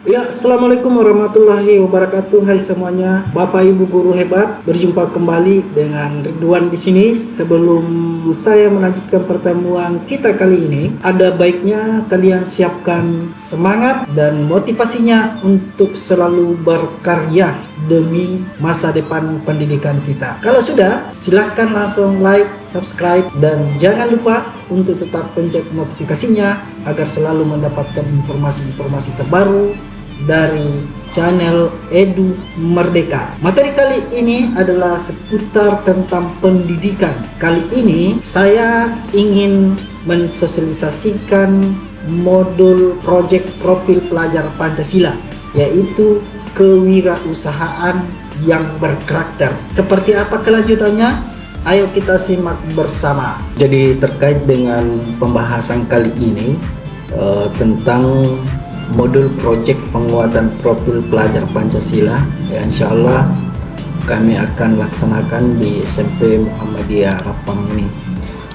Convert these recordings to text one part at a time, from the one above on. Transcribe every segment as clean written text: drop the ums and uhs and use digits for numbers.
Ya, Assalamualaikum warahmatullahi wabarakatuh. Hai semuanya, Bapak Ibu guru hebat. Berjumpa kembali dengan Ridwan di sini. Sebelum saya melanjutkan pertemuan kita kali ini, ada baiknya kalian siapkan semangat dan motivasinya untuk selalu berkarya demi masa depan pendidikan kita. Kalau sudah, silahkan langsung like, subscribe, dan jangan lupa untuk tetap pencet notifikasinya agar selalu mendapatkan informasi-informasi terbaru dari channel Edu Merdeka. Materi kali ini adalah seputar tentang pendidikan. Kali ini saya ingin mensosialisasikan modul proyek profil pelajar Pancasila, yaitu kewirausahaan yang berkarakter. Seperti apa kelanjutannya? Ayo kita simak bersama. Jadi terkait dengan pembahasan kali ini tentang modul proyek penguatan profil pelajar Pancasila, ya, insya Allah kami akan laksanakan di SMP Muhammadiyah Rapang ini.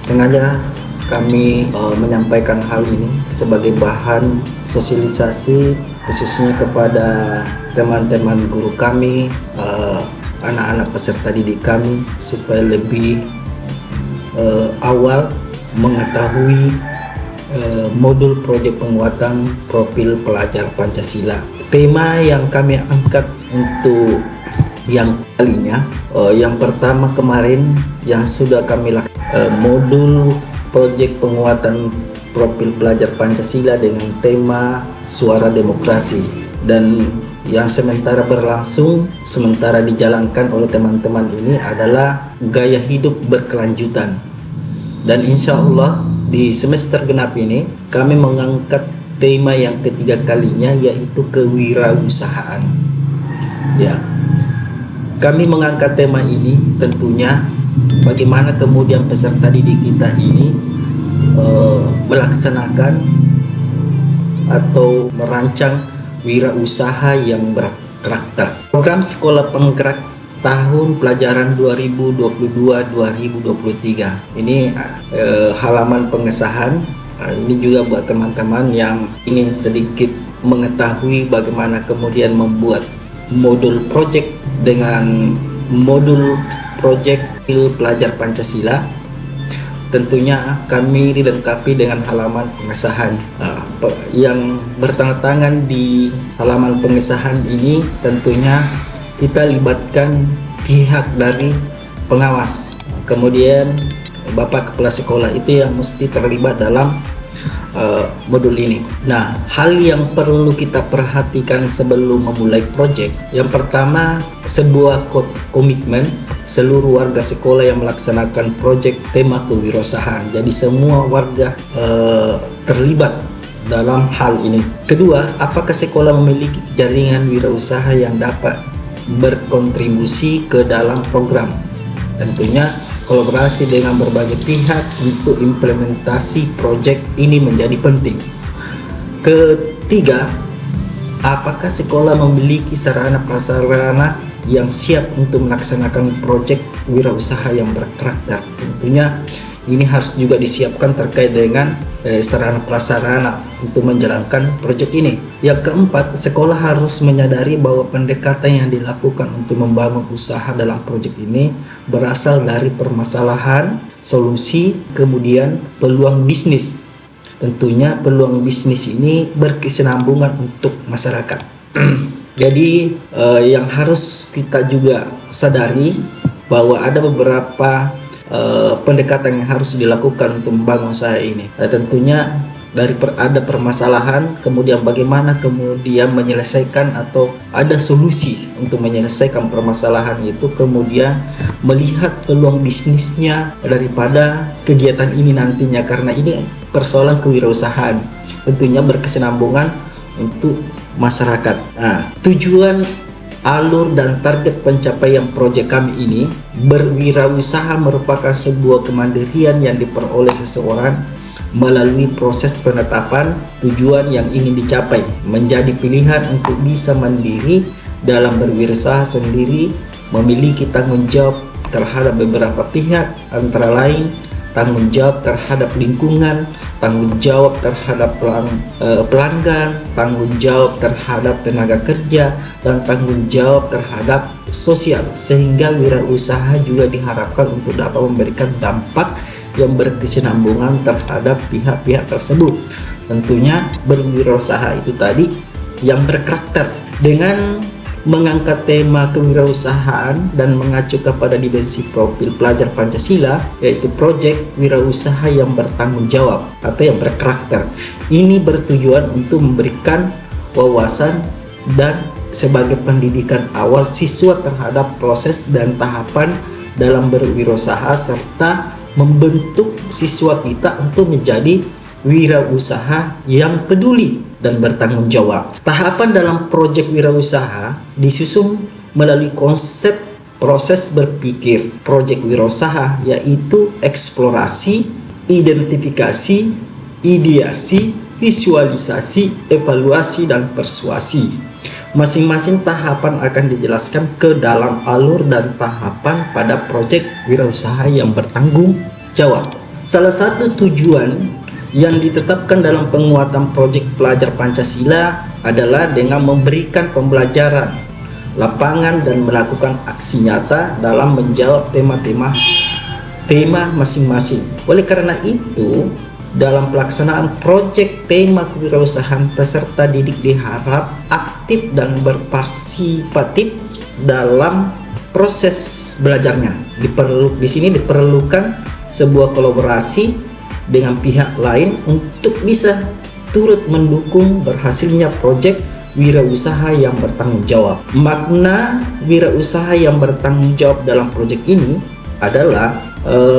Sengaja kami menyampaikan hal ini sebagai bahan sosialisasi khususnya kepada teman-teman guru kami, anak-anak peserta didik kami, supaya lebih awal mengetahui modul proyek penguatan profil pelajar Pancasila. Tema yang kami angkat untuk yang kalinya, yang pertama kemarin yang sudah kami lakukan, modul proyek penguatan profil pelajar Pancasila dengan tema suara demokrasi, dan yang sementara berlangsung, sementara dijalankan oleh teman-teman ini adalah gaya hidup berkelanjutan. Dan insya Allah di semester genap ini kami mengangkat tema yang ketiga kalinya, yaitu kewirausahaan. Ya, kami mengangkat tema ini tentunya bagaimana kemudian peserta didik kita ini melaksanakan atau merancang wirausaha yang berkarakter. Program Sekolah Penggerak tahun pelajaran 2022-2023 ini halaman pengesahan. Ini juga buat teman-teman yang ingin sedikit mengetahui bagaimana kemudian membuat modul project dengan modul project pelajar Pancasila. Tentunya kami dilengkapi dengan halaman pengesahan. Yang bertanda-tangan di halaman pengesahan ini tentunya kita libatkan pihak dari pengawas, kemudian Bapak Kepala Sekolah itu yang mesti terlibat dalam modul ini. Nah, hal yang perlu kita perhatikan sebelum memulai proyek, yang pertama sebuah komitmen seluruh warga sekolah yang melaksanakan proyek tema kewirausahaan. Jadi semua warga terlibat dalam hal ini. Kedua, apakah sekolah memiliki jaringan wirausaha yang dapat berkontribusi ke dalam program? Tentunya kolaborasi dengan berbagai pihak untuk implementasi proyek ini menjadi penting. Ketiga, apakah sekolah memiliki sarana prasarana yang siap untuk melaksanakan proyek wirausaha yang berkarakter? Tentunya ini harus juga disiapkan terkait dengan sarana prasarana untuk menjalankan proyek ini. Yang keempat, sekolah harus menyadari bahwa pendekatan yang dilakukan untuk membangun usaha dalam proyek ini berasal dari permasalahan, solusi, kemudian peluang bisnis. Tentunya peluang bisnis ini berkesinambungan untuk masyarakat. Jadi yang harus kita juga sadari bahwa ada beberapa pendekatan yang harus dilakukan untuk membangun usaha ini. Tentunya ada permasalahan, kemudian bagaimana kemudian menyelesaikan atau ada solusi untuk menyelesaikan permasalahan itu, kemudian melihat peluang bisnisnya daripada kegiatan ini nantinya, karena ini persoalan kewirausahaan tentunya berkesinambungan untuk masyarakat. Nah, tujuan, alur dan target pencapaian proyek kami ini, berwirausaha merupakan sebuah kemandirian yang diperoleh seseorang melalui proses penetapan tujuan yang ingin dicapai, menjadi pilihan untuk bisa mandiri dalam berwirausaha sendiri, memiliki tanggung jawab terhadap beberapa pihak, antara lain tanggung jawab terhadap lingkungan, tanggung jawab terhadap pelanggan, tanggung jawab terhadap tenaga kerja, dan tanggung jawab terhadap sosial, sehingga wirausaha juga diharapkan untuk dapat memberikan dampak yang berkesinambungan terhadap pihak-pihak tersebut. Tentunya berwirausaha itu tadi yang berkarakter. Dengan mengangkat tema kewirausahaan dan mengacu kepada dimensi profil pelajar Pancasila, yaitu proyek wirausaha yang bertanggung jawab atau yang berkarakter. Ini bertujuan untuk memberikan wawasan dan sebagai pendidikan awal siswa terhadap proses dan tahapan dalam berwirausaha, serta membentuk siswa kita untuk menjadi wirausaha yang peduli dan bertanggung jawab. Tahapan dalam proyek wirausaha disusun melalui konsep proses berpikir proyek wirausaha, yaitu eksplorasi, identifikasi, ideasi, visualisasi, evaluasi, dan persuasi. Masing-masing tahapan akan dijelaskan ke dalam alur dan tahapan pada proyek wirausaha yang bertanggung jawab. Salah satu tujuan yang ditetapkan dalam penguatan proyek pelajar Pancasila adalah dengan memberikan pembelajaran lapangan dan melakukan aksi nyata dalam menjawab tema masing-masing. Oleh karena itu, dalam pelaksanaan proyek tema kewirausahaan, peserta didik diharap aktif dan berpartisipatif dalam proses belajarnya. Di sini diperlukan sebuah kolaborasi dengan pihak lain untuk bisa turut mendukung berhasilnya proyek wirausaha yang bertanggung jawab. Makna wirausaha yang bertanggung jawab dalam proyek ini adalah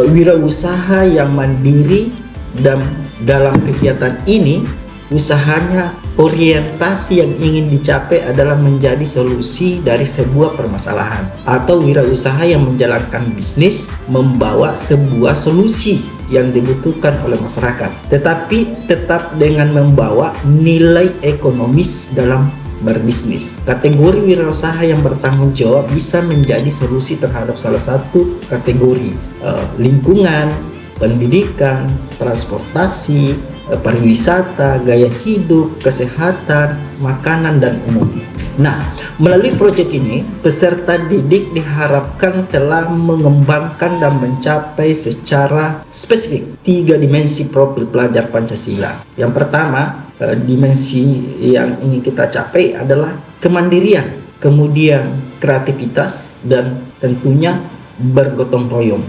wirausaha yang mandiri, dan dalam kegiatan ini usahanya orientasi yang ingin dicapai adalah menjadi solusi dari sebuah permasalahan, atau wirausaha yang menjalankan bisnis membawa sebuah solusi yang dibutuhkan oleh masyarakat, tetapi tetap dengan membawa nilai ekonomis dalam berbisnis. Kategori wirausaha yang bertanggung jawab bisa menjadi solusi terhadap salah satu kategori lingkungan, pendidikan, transportasi, pariwisata, gaya hidup, kesehatan, makanan, dan umum. Nah, melalui proyek ini, peserta didik diharapkan telah mengembangkan dan mencapai secara spesifik 3 dimensi profil pelajar Pancasila. Yang pertama, dimensi yang ingin kita capai adalah kemandirian, kemudian kreativitas, dan tentunya bergotong royong.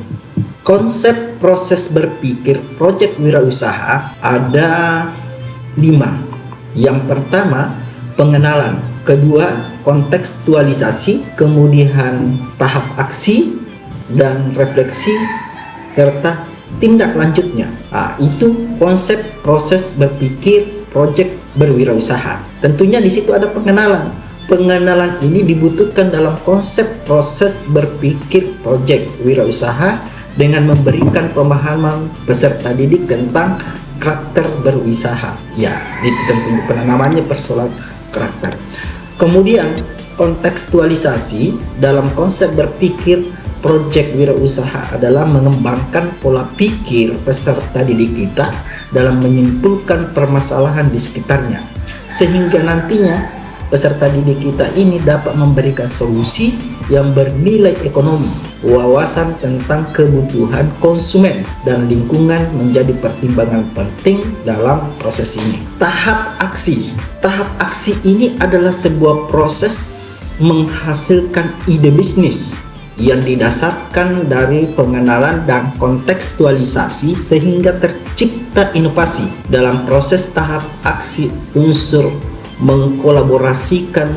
Konsep proses berpikir proyek wirausaha ada 5. Yang pertama, pengenalan. Kedua, kontekstualisasi. Kemudian tahap aksi dan refleksi, serta tindak lanjutnya. Itu konsep proses berpikir proyek berwirausaha. Tentunya di situ ada pengenalan. Pengenalan ini dibutuhkan dalam konsep proses berpikir proyek wirausaha dengan memberikan pemahaman peserta didik tentang karakter berwirausaha. Ya, itu tentunya penanamannya persoalan karakter. Kemudian kontekstualisasi dalam konsep berpikir proyek wirausaha adalah mengembangkan pola pikir peserta didik kita dalam menyimpulkan permasalahan di sekitarnya, sehingga nantinya peserta didik kita ini dapat memberikan solusi yang bernilai ekonomi. Wawasan tentang kebutuhan konsumen dan lingkungan menjadi pertimbangan penting dalam proses ini. Tahap aksi. Tahap aksi ini adalah sebuah proses menghasilkan ide bisnis yang didasarkan dari pengenalan dan kontekstualisasi sehingga tercipta inovasi. Dalam proses tahap aksi, unsur mengkolaborasikan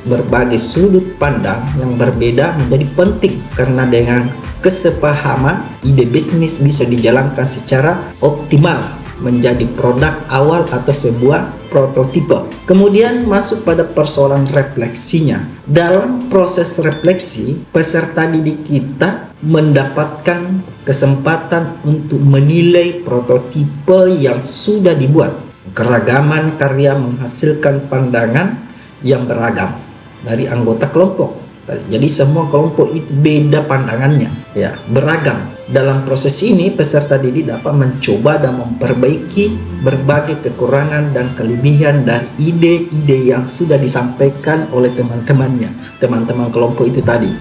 berbagai sudut pandang yang berbeda menjadi penting, karena dengan kesepahaman ide bisnis bisa dijalankan secara optimal menjadi produk awal atau sebuah prototipe. Kemudian masuk pada persoalan refleksinya. Dalam proses refleksi, peserta didik kita mendapatkan kesempatan untuk menilai prototipe yang sudah dibuat. Keragaman karya menghasilkan pandangan yang beragam dari anggota kelompok. Jadi semua kelompok itu beda pandangannya, ya, beragam. Dalam proses ini, peserta didik dapat mencoba dan memperbaiki berbagai kekurangan dan kelebihan dari ide-ide yang sudah disampaikan oleh teman-temannya, teman-teman kelompok itu tadi.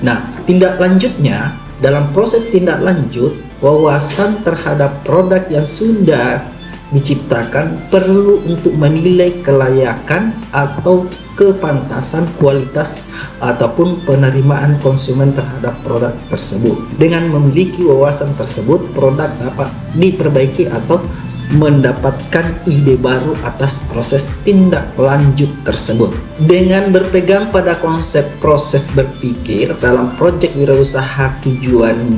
Nah, tindak lanjutnya, dalam proses tindak lanjut, wawasan terhadap produk yang sudah diciptakan perlu untuk menilai kelayakan atau kepantasan kualitas ataupun penerimaan konsumen terhadap produk tersebut. Dengan memiliki wawasan tersebut, produk dapat diperbaiki atau mendapatkan ide baru atas proses tindak lanjut tersebut. Dengan berpegang pada konsep proses berpikir dalam proyek wirausaha, tujuan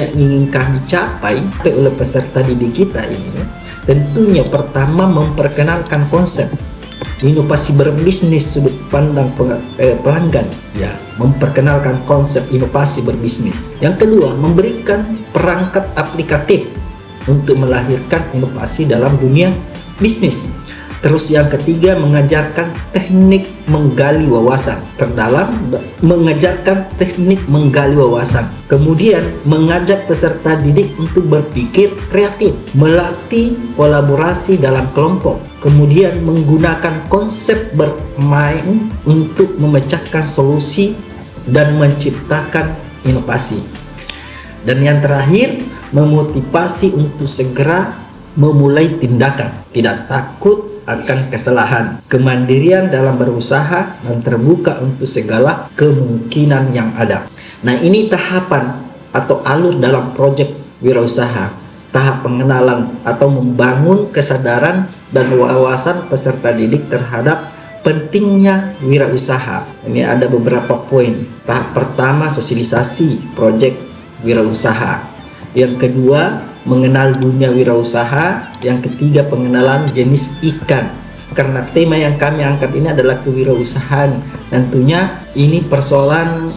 yang ingin kami capai oleh peserta didik kita ini, tentunya pertama memperkenalkan konsep inovasi berbisnis sudut pandang pelanggan, ya, memperkenalkan konsep inovasi berbisnis. Yang kedua, memberikan perangkat aplikatif untuk melahirkan inovasi dalam dunia bisnis. Terus yang ketiga, mengajarkan teknik menggali wawasan terdalam, mengajarkan teknik menggali wawasan. Kemudian mengajak peserta didik untuk berpikir kreatif, melatih kolaborasi dalam kelompok. Kemudian menggunakan konsep bermain untuk memecahkan solusi dan menciptakan inovasi. Dan yang terakhir, memotivasi untuk segera memulai tindakan, tidak takut akan kesalahan, kemandirian dalam berusaha, dan terbuka untuk segala kemungkinan yang ada. Nah, ini tahapan atau alur dalam proyek wirausaha. Tahap pengenalan atau membangun kesadaran dan wawasan peserta didik terhadap pentingnya wirausaha. Ini ada beberapa poin. Tahap pertama, sosialisasi proyek wirausaha. Yang kedua, mengenal dunia wirausaha. Yang ketiga, pengenalan jenis ikan. Karena tema yang kami angkat ini adalah kewirausahaan. Tentunya ini persoalan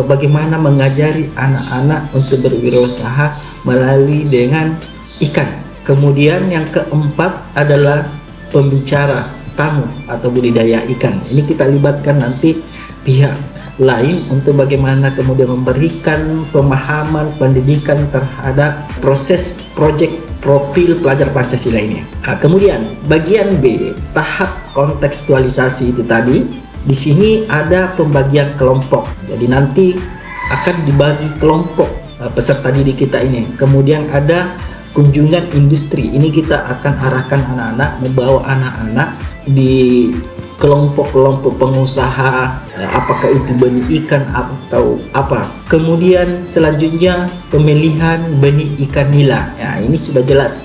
bagaimana mengajari anak-anak untuk berwirausaha melalui dengan ikan. Kemudian yang keempat adalah pembicara tamu atau budidaya ikan. Ini kita libatkan nanti pihak lain untuk bagaimana kemudian memberikan pemahaman pendidikan terhadap proses proyek profil pelajar Pancasila ini. Nah, kemudian bagian B, tahap kontekstualisasi itu tadi. Di sini ada pembagian kelompok. Jadi nanti akan dibagi kelompok peserta didik kita ini. Kemudian ada kunjungan industri. Ini kita akan arahkan anak-anak, membawa anak-anak di kelompok-kelompok pengusaha, apakah itu benih ikan atau apa. Kemudian selanjutnya pemilihan benih ikan nila. Ya, ini sudah jelas,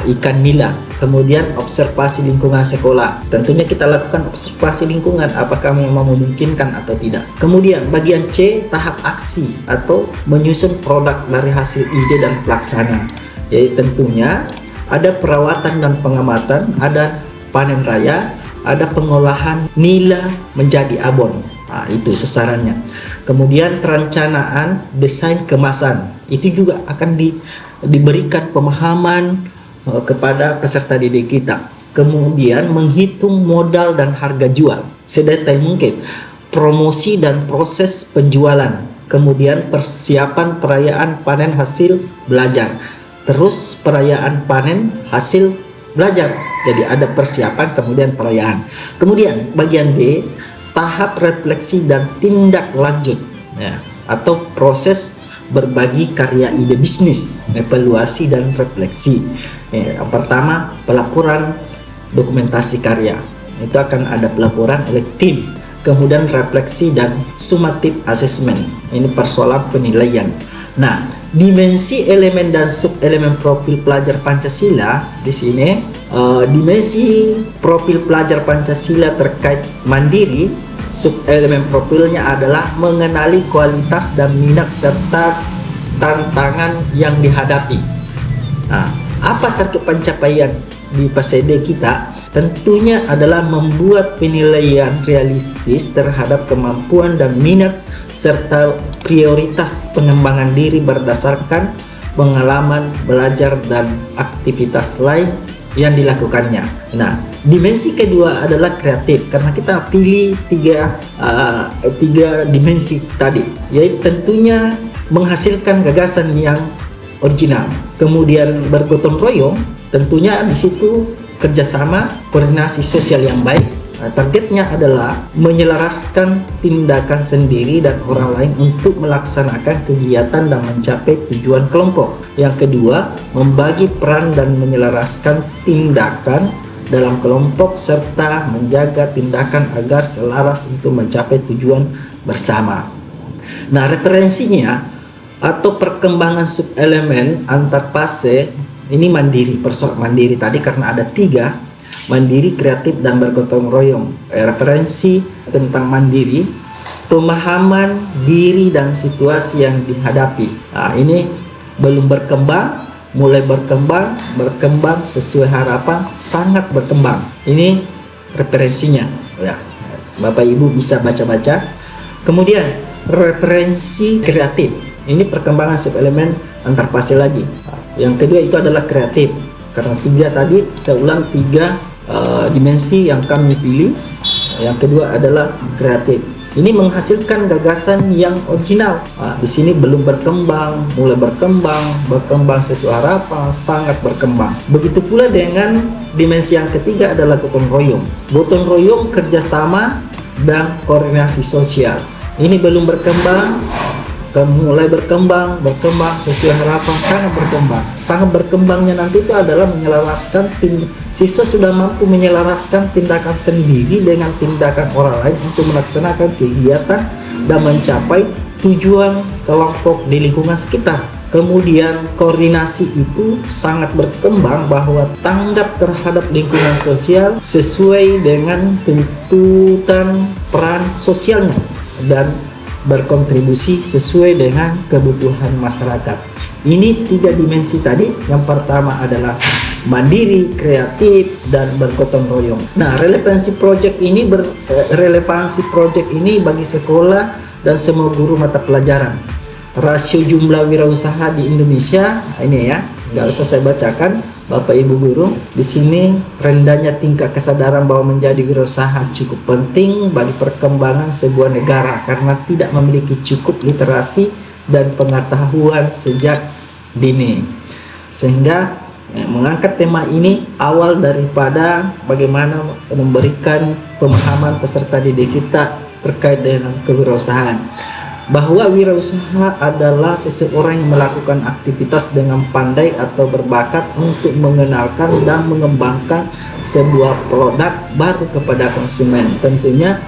ikan nila. Kemudian observasi lingkungan sekolah. Tentunya kita lakukan observasi lingkungan, apakah memang memungkinkan atau tidak. Kemudian bagian C, tahap aksi atau menyusun produk dari hasil ide dan pelaksana. Jadi tentunya ada perawatan dan pengamatan, ada panen raya, ada pengolahan nila menjadi abon. Nah, itu sasarannya. Kemudian perencanaan desain kemasan. Itu juga akan diberikan pemahaman kepada peserta didik kita. Kemudian menghitung modal dan harga jual sedetail mungkin. Promosi dan proses penjualan. Kemudian persiapan perayaan panen hasil belajar. Terus perayaan panen hasil belajar. Jadi ada persiapan kemudian perayaan. Kemudian bagian B, tahap refleksi dan tindak lanjut, ya, atau proses berbagi karya ide bisnis, evaluasi dan refleksi. Yang pertama, pelaporan dokumentasi karya. Itu akan ada pelaporan oleh tim. Kemudian refleksi dan summative assessment. Ini persoalan penilaian. Nah, dimensi elemen dan sub-elemen profil pelajar Pancasila di sini, dimensi profil pelajar Pancasila terkait mandiri, sub-elemen profilnya adalah mengenali kualitas dan minat serta tantangan yang dihadapi. Nah, apa target pencapaian di PASED kita? Tentunya adalah membuat penilaian realistis terhadap kemampuan dan minat serta prioritas pengembangan diri berdasarkan pengalaman belajar dan aktivitas lain yang dilakukannya. Nah, dimensi kedua adalah kreatif, karena kita pilih tiga dimensi tadi, yaitu tentunya menghasilkan gagasan yang original. Kemudian bergotong royong, tentunya di situ kerjasama, koordinasi sosial yang baik. Targetnya adalah menyelaraskan tindakan sendiri dan orang lain untuk melaksanakan kegiatan dan mencapai tujuan kelompok. Yang kedua, membagi peran dan menyelaraskan tindakan dalam kelompok serta menjaga tindakan agar selaras untuk mencapai tujuan bersama. Nah, referensinya atau perkembangan subelemen antar fase ini mandiri, persoalan mandiri tadi karena ada 3, mandiri, kreatif, dan bergotong royong. Referensi tentang mandiri, pemahaman diri dan situasi yang dihadapi. Nah, ini belum berkembang, mulai berkembang sesuai harapan, sangat berkembang. Ini referensinya ya, Bapak Ibu bisa baca-baca. Kemudian referensi kreatif, ini perkembangan subelemen antar fase lagi. Yang kedua itu adalah kreatif, karena 3 tadi, saya ulang 3 dimensi yang kami pilih. Yang kedua adalah kreatif. Ini menghasilkan gagasan yang original. Di sini belum berkembang, mulai berkembang sesuai harapan, sangat berkembang. Begitu pula dengan dimensi yang ketiga adalah gotong royong. Gotong royong, kerjasama, dan koordinasi sosial. Ini belum berkembang, mulai berkembang sesuai harapan, sangat berkembangnya nanti itu adalah menyelaraskan siswa sudah mampu menyelaraskan tindakan sendiri dengan tindakan orang lain untuk melaksanakan kegiatan dan mencapai tujuan kelompok di lingkungan sekitar. Kemudian koordinasi itu sangat berkembang bahwa tanggap terhadap lingkungan sosial sesuai dengan tuntutan peran sosialnya dan berkontribusi sesuai dengan kebutuhan masyarakat. Ini 3 dimensi tadi. Yang pertama adalah mandiri, kreatif, dan bergotong royong. Nah, relevansi project ini bagi sekolah dan semua guru mata pelajaran. Rasio jumlah wirausaha di Indonesia ini ya, nggak usah saya bacakan, Bapak Ibu guru. Di sini rendahnya tingkat kesadaran bahwa menjadi wirausaha cukup penting bagi perkembangan sebuah negara karena tidak memiliki cukup literasi dan pengetahuan sejak dini. Sehingga mengangkat tema ini awal daripada bagaimana memberikan pemahaman peserta didik kita terkait dengan kewirausahaan. Bahwa wirausaha adalah seseorang yang melakukan aktivitas dengan pandai atau berbakat untuk mengenalkan dan mengembangkan sebuah produk baru kepada konsumen. Tentunya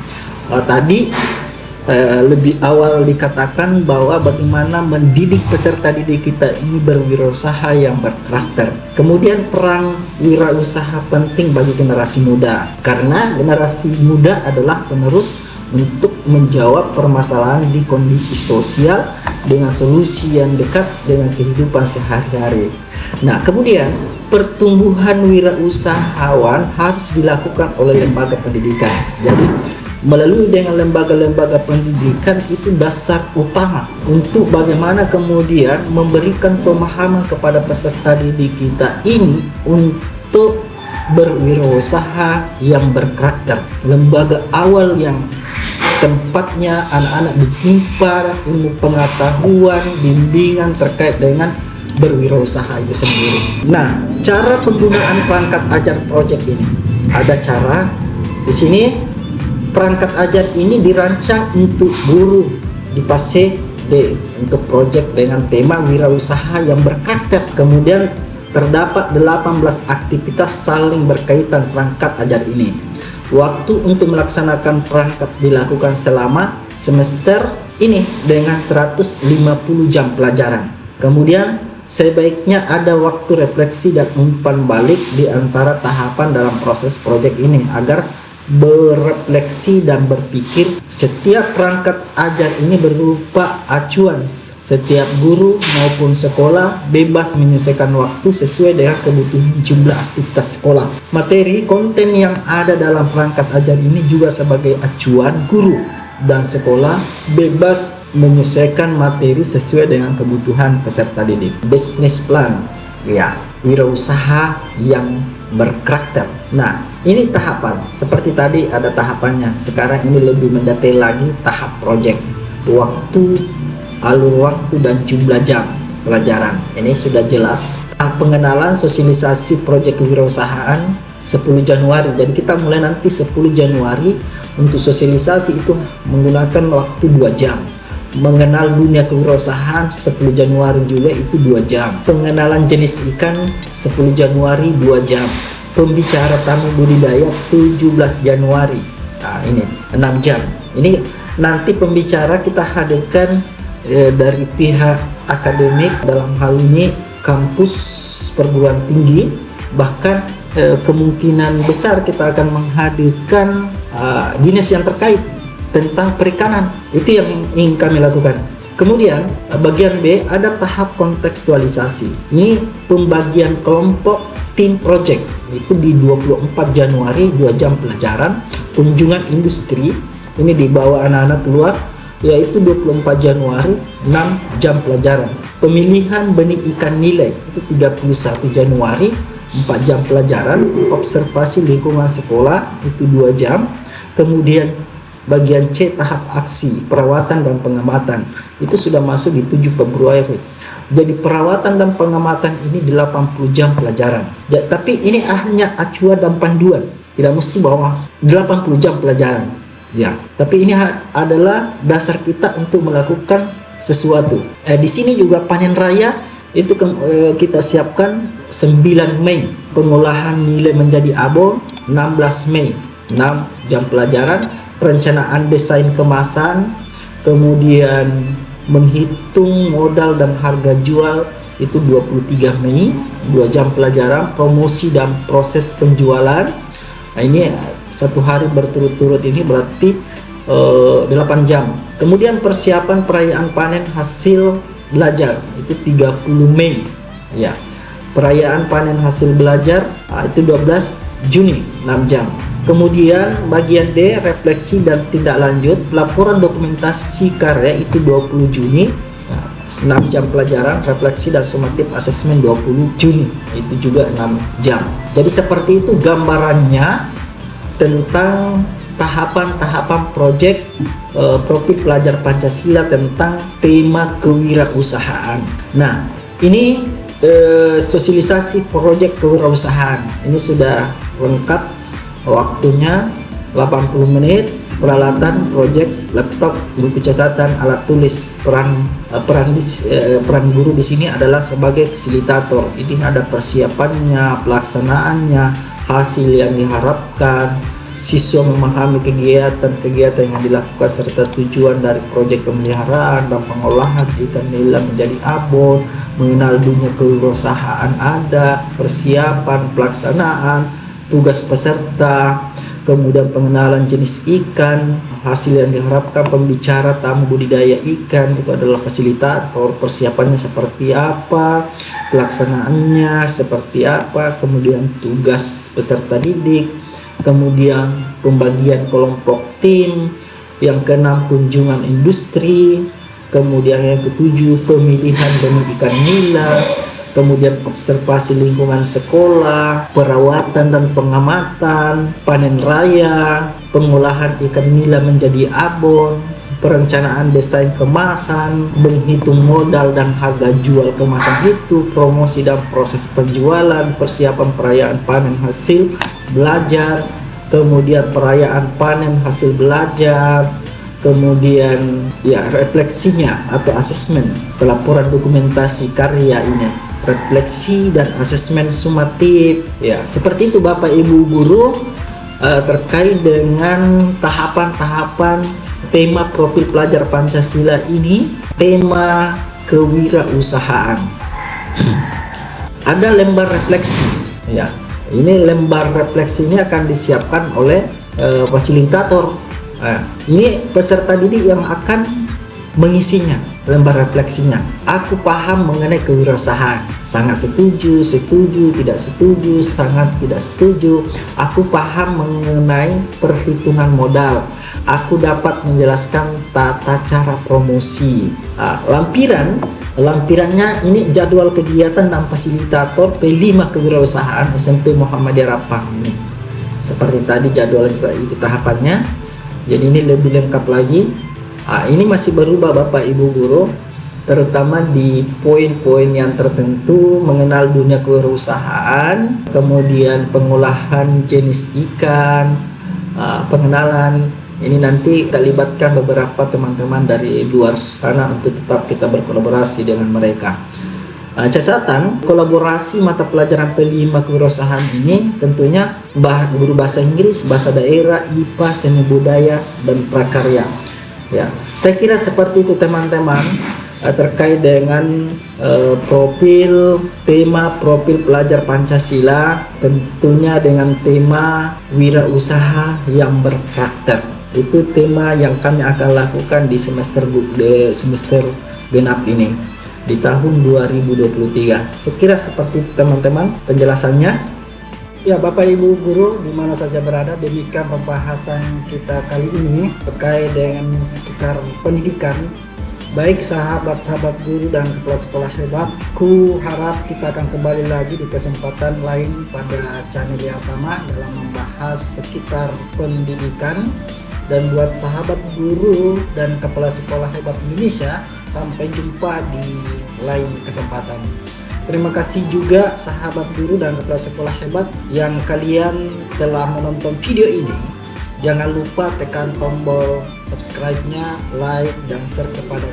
tadi lebih awal dikatakan bahwa bagaimana mendidik peserta didik kita ini berwirausaha yang berkarakter. Kemudian peran wirausaha penting bagi generasi muda karena generasi muda adalah penerus untuk menjawab permasalahan di kondisi sosial dengan solusi yang dekat dengan kehidupan sehari-hari. Nah, kemudian pertumbuhan wirausahawan harus dilakukan oleh lembaga pendidikan. Jadi melalui dengan lembaga-lembaga pendidikan itu dasar utama untuk bagaimana kemudian memberikan pemahaman kepada peserta didik kita ini untuk berwirausaha yang berkarakter. Lembaga awal yang tempatnya anak-anak ditimpa ilmu pengetahuan, bimbingan terkait dengan berwirausaha itu sendiri. Nah, cara penggunaan perangkat ajar project ini ada cara di sini. Perangkat ajar ini dirancang untuk guru di fase D untuk project dengan tema wirausaha yang berkarakter. Kemudian terdapat 18 aktivitas saling berkaitan perangkat ajar ini. Waktu untuk melaksanakan perangkat dilakukan selama semester ini dengan 150 jam pelajaran. Kemudian sebaiknya ada waktu refleksi dan umpan balik di antara tahapan dalam proses proyek ini agar berefleksi dan berpikir. Setiap perangkat ajar ini berupa acuan. Setiap guru maupun sekolah bebas menyelesaikan waktu sesuai dengan kebutuhan jumlah aktivitas sekolah. Materi konten yang ada dalam perangkat ajar ini juga sebagai acuan. Guru dan sekolah bebas menyesuaikan materi sesuai dengan kebutuhan peserta didik. Business plan, ya, wirausaha yang berkarakter. Nah, ini tahapan. Seperti tadi ada tahapannya. Sekarang ini lebih mendetail lagi tahap project. Waktu alur waktu dan jumlah jam pelajaran. Ini sudah jelas. Pengenalan sosialisasi proyek kewirausahaan 10 Januari. Jadi kita mulai nanti 10 Januari untuk sosialisasi itu menggunakan waktu 2 jam. Mengenal dunia kewirausahaan 10 Januari juga itu 2 jam. Pengenalan jenis ikan 10 Januari 2 jam. Pembicara tamu budidaya 17 Januari. Nah, ini 6 jam. Ini nanti pembicara kita hadirkan dari pihak akademik, dalam hal ini kampus perguruan tinggi, bahkan kemungkinan besar kita akan menghadirkan dinas yang terkait tentang perikanan. Itu yang ingin kami lakukan. Kemudian bagian B ada tahap kontekstualisasi. Ini pembagian kelompok tim project. Itu di 24 Januari 2 jam pelajaran. Kunjungan industri ini dibawa anak-anak keluar, yaitu 24 Januari 6 jam pelajaran. Pemilihan benih ikan nilai itu 31 Januari 4 jam pelajaran. Observasi lingkungan sekolah itu 2 jam. Kemudian bagian C tahap aksi perawatan dan pengamatan itu sudah masuk di 7 Februari. Jadi perawatan dan pengamatan ini 80 jam pelajaran. Tapi ini hanya acuan dan panduan, tidak mesti bahwa 80 jam pelajaran. Ya, tapi ini adalah dasar kita untuk melakukan sesuatu. Di sini juga panen raya itu kita siapkan 9 Mei. Pengolahan nilai menjadi abon 16 Mei 6 jam pelajaran. Perencanaan desain kemasan, kemudian menghitung modal dan harga jual itu 23 Mei 2 jam pelajaran. Promosi dan proses penjualan, nah ini 1 hari berturut-turut, ini berarti 8 jam. Kemudian persiapan perayaan panen hasil belajar itu 30 Mei ya. Perayaan panen hasil belajar itu 12 Juni 6 jam. Kemudian bagian D refleksi dan tindak lanjut. Laporan dokumentasi karya itu 20 Juni 6 jam pelajaran. Refleksi dan sumatif asesmen 20 Juni itu juga 6 jam. Jadi seperti itu gambarannya tentang tahapan-tahapan proyek profil pelajar Pancasila tentang tema kewirausahaan. Nah, ini sosialisasi proyek kewirausahaan ini sudah lengkap. Waktunya 80 menit. Peralatan proyek laptop, buku catatan, alat tulis. Peran guru di sini adalah sebagai fasilitator. Ini ada persiapannya, pelaksanaannya, hasil yang diharapkan, siswa memahami kegiatan-kegiatan yang dilakukan serta tujuan dari proyek pemeliharaan dan pengolahan ikan nila menjadi abon, mengenal dunia kewirausahaan, ada persiapan, pelaksanaan, tugas peserta, kemudian pengenalan jenis ikan, hasil yang diharapkan, pembicara tamu budidaya ikan itu adalah fasilitator, persiapannya seperti apa, pelaksanaannya seperti apa, kemudian tugas peserta didik, kemudian pembagian kelompok tim, yang keenam kunjungan industri, kemudian yang ketujuh pemilihan benih ikan nila, kemudian observasi lingkungan sekolah, perawatan dan pengamatan, panen raya, pengolahan ikan nila menjadi abon, perencanaan desain kemasan, menghitung modal dan harga jual kemasan itu, promosi dan proses penjualan, persiapan perayaan panen hasil belajar, kemudian perayaan panen hasil belajar, kemudian ya refleksinya atau asesmen, pelaporan dokumentasi karya ini, refleksi dan asesmen sumatif. Ya, seperti itu Bapak Ibu guru terkait dengan tahapan-tahapan tema profil pelajar Pancasila ini, tema kewirausahaan. Ada lembar refleksi. Ya, ini lembar refleksinya akan disiapkan oleh fasilitator. Ini peserta didik yang akan mengisinya, lembar refleksinya. Aku paham mengenai kewirausahaan. Sangat setuju, setuju, tidak setuju, sangat tidak setuju. Aku paham mengenai perhitungan modal. Aku dapat menjelaskan tata cara promosi. Lampirannya ini jadwal kegiatan dan fasilitator P5 kewirausahaan SMP Muhammadiyah Rapang ini. Seperti tadi jadwal itu tahapannya. Jadi ini lebih lengkap lagi. Ini masih berubah Bapak Ibu guru. terutama di poin-poin yang tertentu mengenal dunia kewirausahaan, kemudian pengolahan jenis ikan, pengenalan. Ini nanti kita libatkan beberapa teman-teman dari luar sana untuk tetap kita berkolaborasi dengan mereka. Catatan kolaborasi mata pelajaran P5 kewirausahaan ini tentunya guru bahasa Inggris, bahasa daerah, IPA, seni budaya, dan prakarya. Ya, saya kira seperti itu teman-teman, terkait dengan profil pelajar Pancasila, tentunya dengan tema wirausaha yang berkarakter. Itu tema yang kami akan lakukan di semester genap ini di tahun 2023. Sekira seperti itu teman-teman penjelasannya. Ya, Bapak Ibu guru di mana saja berada, demikian pembahasan kita kali ini terkait dengan sekitar pendidikan. Baik sahabat-sahabat guru dan kepala sekolah hebat, ku harap kita akan kembali lagi di kesempatan lain pada channel yang sama dalam membahas sekitar pendidikan. Dan buat sahabat guru dan kepala sekolah hebat Indonesia, sampai jumpa di lain kesempatan. Terima kasih juga sahabat guru dan kepala sekolah hebat yang kalian telah menonton video ini. Jangan lupa tekan tombol subscribe-nya, like, dan share kepada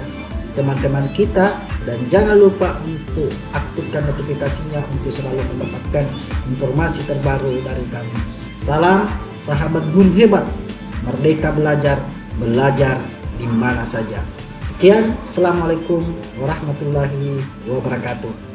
teman-teman kita. Dan jangan lupa untuk aktifkan notifikasinya untuk selalu mendapatkan informasi terbaru dari kami. Salam sahabat guru hebat, merdeka belajar, belajar di mana saja. Sekian, Assalamualaikum warahmatullahi wabarakatuh.